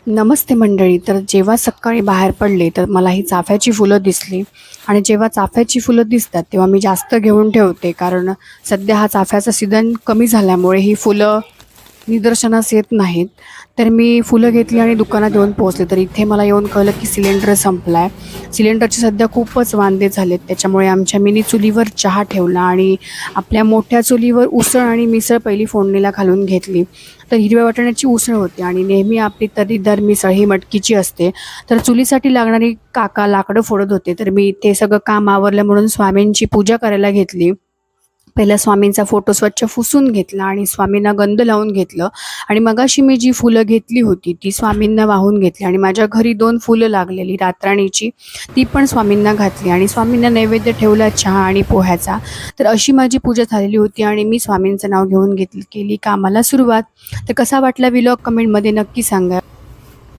नमस्ते मंडळी. तर जेव्हा सकाळी बाहेर पडले तर मला ही चाफ्याची फुलं दिसली आणि जेव्हा चाफ्याची फुलं दिसतात तेव्हा मी जास्त घेऊन ठेवते, कारण सध्या हा चाफ्याचा सीझन कमी झाल्यामुळे ही फुलं निदर्शनास येत नाहीत. तर मी फुलं घेतली आणि दुकानात येऊन पोहोचले, तर इथे मला येऊन कळलं की सिलेंडर संपला आहे. सिलेंडरचे सध्या खूपच वांदे झालेत. त्याच्यामुळे आमच्या मिनी चुलीवर चहा ठेवला आणि आपल्या मोठ्या चुलीवर उसळ आणि मिसळ पहिली फोडणीला घालून घेतली. तर हिरव्या वाटाण्याची उसळ होती आणि नेहमी आपली तर्रीदार मिसळ ही मटकीची असते. तर चुलीसाठी लागणारी काका लाकडं फोडत होते, तर मी ते सगळं काम आवरलं म्हणून स्वामींची पूजा करायला घेतली. पहिला स्वामींचा फोटो स्वच्छ पुसून घेतला आणि स्वामींना गंध लावून घेतलं आणि मगाशी मी जी फुलं घेतली होती ती स्वामींना वाहून घेतली आणि माझ्या घरी 2 फुलं लागलेली रातराणीची, ती पण स्वामींना घातली आणि स्वामींना नैवेद्य ठेवला चहा आणि पोह्याचा. तर अशी माझी पूजा झालेली होती आणि मी स्वामींचं नाव घेऊन केली कामाला सुरुवात. तर कसा वाटला व्लॉग कमेंटमध्ये नक्की सांगा.